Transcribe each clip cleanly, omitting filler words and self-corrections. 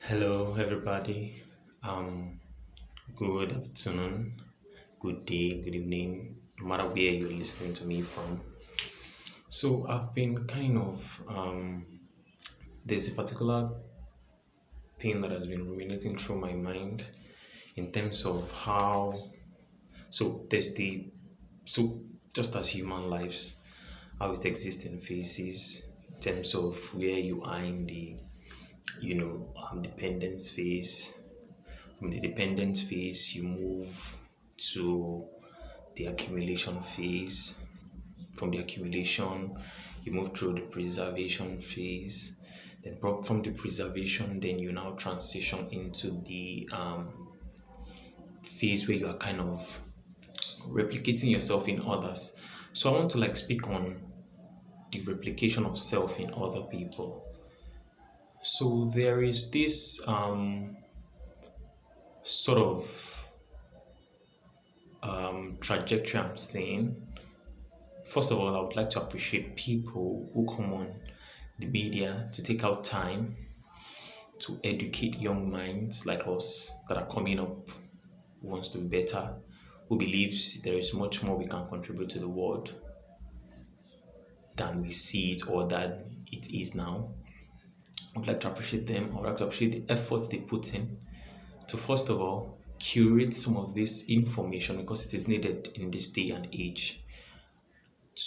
Hello, everybody. Um, Good afternoon, good day, good evening, no matter where you're listening to me from. So, I've been there's a particular thing that has been ruminating through my mind in terms of how, so there's the, so just as human lives, how it exists in phases, in terms of where you are in the, dependence phase. From the dependent phase, you move to the accumulation phase. From the accumulation, you move through the preservation phase. Then from the preservation, then you now transition into the phase where you are kind of replicating yourself in others. So I want to speak on the replication of self in other people. So there is this sort of trajectory I'm seeing. First of all, I would like to appreciate people who come on the media to take out time to educate young minds like us that are coming up, who wants to be better, who believes there is much more we can contribute to the world than we see it or than it is now. I would like to appreciate them. I would like to appreciate the efforts they put in to, first of all, curate some of this information because it is needed in this day and age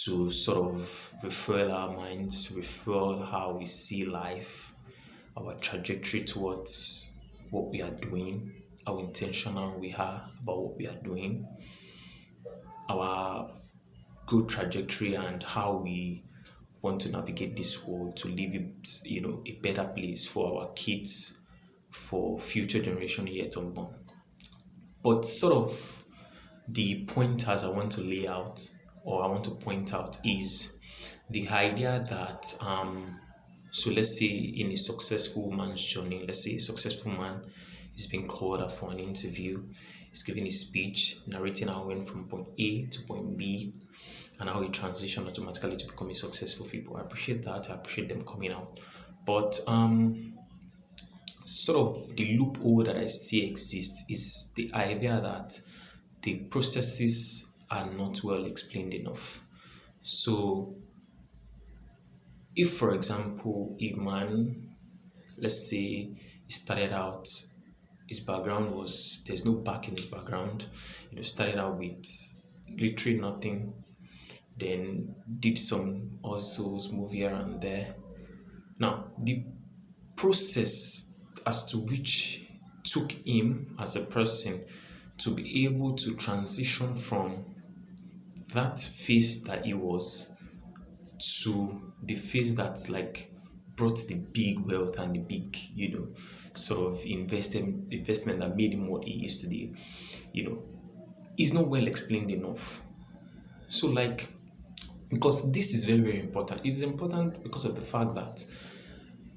to sort of refuel our minds, refuel how we see life, our trajectory towards what we are doing, how intentional we are about what we are doing, our good trajectory, and how we want to navigate this world to leave it, a better place for our kids, for future generation yet unborn. But sort of the pointers I want to lay out or I want to point out is the idea that so let's say in a successful man's journey, let's say a successful man is being called up for an interview, he's giving a speech narrating how he went from point A to point B and how he transitioned automatically to become a successful people. I appreciate that. I appreciate them coming out. But sort of the loophole that I see exists is the idea that the processes are not well explained enough. So, if for example, a man, let's say, he started out, his background was there's no back in his background, started out with literally nothing, then did some also move here and there. Now, the process as to which took him as a person to be able to transition from that phase that he was to the phase that brought the big wealth and the big, sort of investment that made him what he is today, you know, is not well explained enough. So because this is very, very important. It's important because of the fact that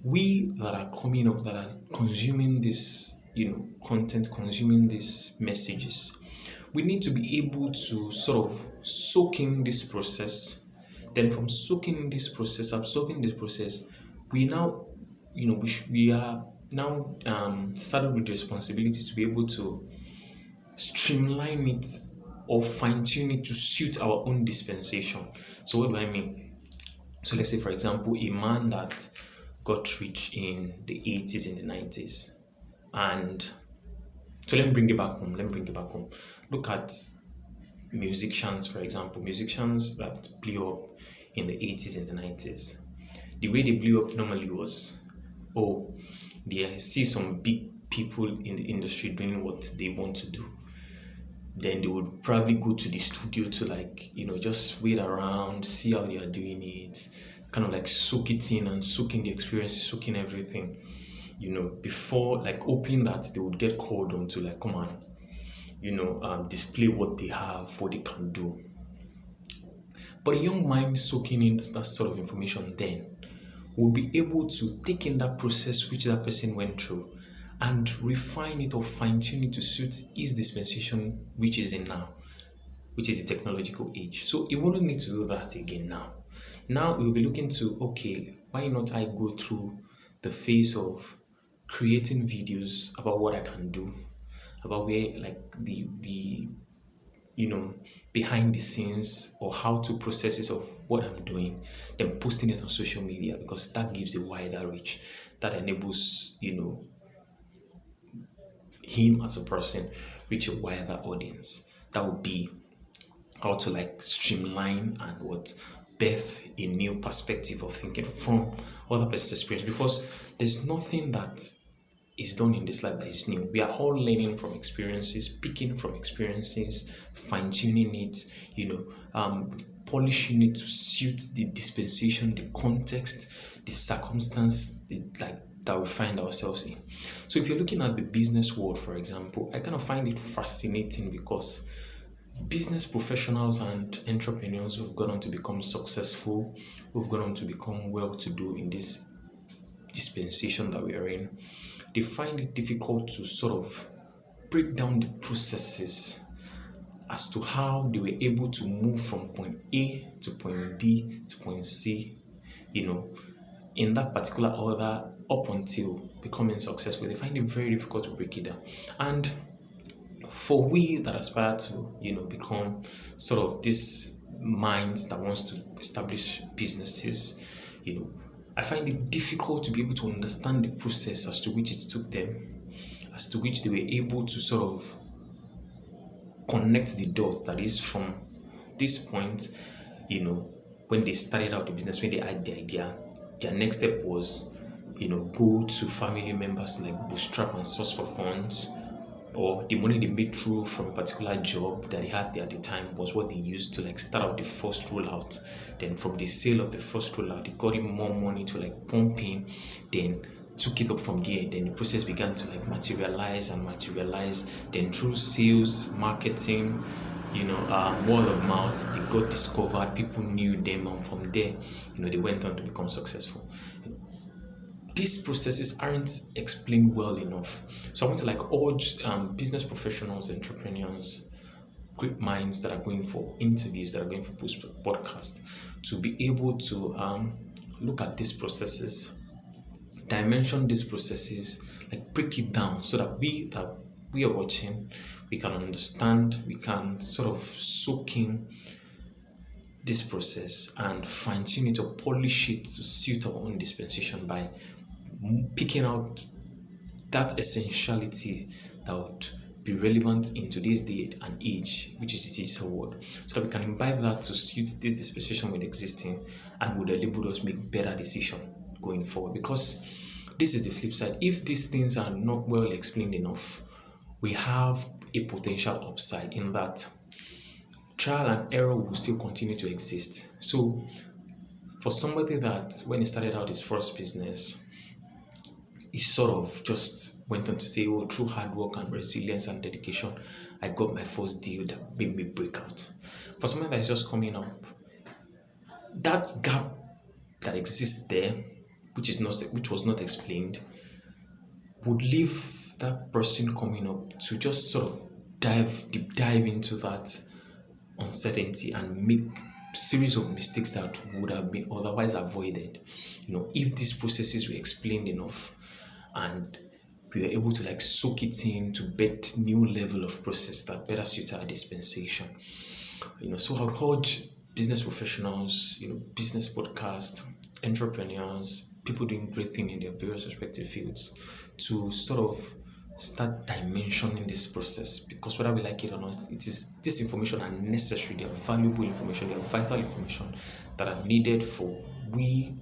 we that are coming up, that are consuming this, content, consuming these messages, we need to be able to sort of soak in this process. Then from soaking in this process, absorbing this process, we now, we are now saddled with the responsibility to be able to streamline it or fine tune it to suit our own dispensation. So what do I mean? So let's say, for example, a man that got rich in the 80s, in the 90s. And so let me bring it back home. Let me bring it back home. Look at musicians, for example, musicians that blew up in the 80s and the 90s. The way they blew up normally was, oh, they see some big people in the industry doing what they want to do. Then they would probably go to the studio to just wait around, see how they are doing it, kind of soak it in and soak in the experience, soak in everything, before hoping that they would get called on to come and display what they have, what they can do. But a young mind soaking in that sort of information then will be able to take in that process which that person went through and refine it or fine tune it to suit his dispensation, which is in now, which is the technological age. So he wouldn't need to do that again now. Now we'll be looking to, okay, why not I go through the phase of creating videos about what I can do, about where like the you know behind the scenes or how to processes of what I'm doing, then posting it on social media because that gives a wider reach. That enables him as a person reach a wider audience. That would be how to like streamline and what birth a new perspective of thinking from other person's experience because there's nothing that is done in this life that is new. We are all learning from experiences, picking from experiences, fine tuning it, polishing it to suit the dispensation, the context, the circumstance, like that we find ourselves in. So if you're looking at the business world, for example, I kind of find it fascinating because business professionals and entrepreneurs who've gone on to become successful, who've gone on to become well to do in this dispensation that we are in, they find it difficult to sort of break down the processes as to how they were able to move from point A to point B to point C, in that particular order up until becoming successful. They find it very difficult to break it down. And for we that aspire to, become sort of this minds that wants to establish businesses, I find it difficult to be able to understand the process as to which it took them, as to which they were able to sort of connect the dot that is from this point, when they started out the business, when they had the idea, their next step was, go to family members to like bootstrap and source for funds, or the money they made through from a particular job that they had there at the time was what they used to like start out the first rollout. Then from the sale of the first rollout, they got in more money to like pump in, then took it up from there. Then the process began to like materialize. Then through sales, marketing, word of mouth, they got discovered, people knew them, and from there, they went on to become successful. These processes aren't explained well enough. So I want to like urge business professionals, entrepreneurs, great minds that are going for interviews, that are going for podcast, to be able to look at these processes, dimension these processes, like break it down so that we are watching, we can understand, we can sort of soak in this process and fine tune it or polish it to suit our own dispensation by picking out that essentiality that would be relevant in today's day and age, which is the digital world, so that we can imbibe that to suit this dispensation with existing and would enable us make better decisions going forward. Because this is the flip side. If these things are not well explained enough, we have a potential upside in that trial and error will still continue to exist. So for somebody that when he started out his first business, he sort of just went on to say, oh, through hard work and resilience and dedication, I got my first deal that made me break out. For someone that is just coming up, that gap that exists there, which was not explained, would leave that person coming up to just sort of deep dive into that uncertainty and make series of mistakes that would have been otherwise avoided, if these processes were explained enough and we were able to like soak it in to bet new level of process that better suit our dispensation. So I would urge business professionals, business podcast, entrepreneurs, people doing great things in their various respective fields to sort of start dimensioning this process, because whether we like it or not, this information are necessary, they are valuable information, they are vital information that are needed for we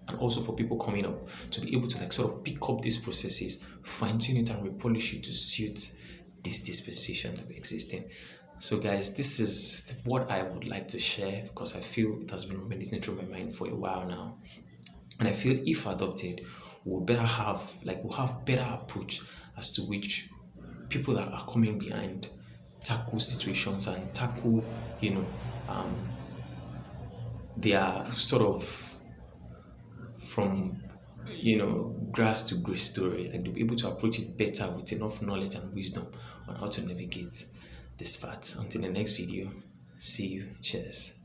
and also for people coming up to be able to like sort of pick up these processes, fine-tune it and repolish it to suit this dispensation that we exist in. So guys, this is what I would like to share because I feel it has been ruminating through my mind for a while now. And I feel if adopted, we'll have better approach as to which people that are coming behind tackle situations and tackle, their sort of from grass to grace story. Like they'll be able to approach it better with enough knowledge and wisdom on how to navigate this path. Until the next video, see you. Cheers.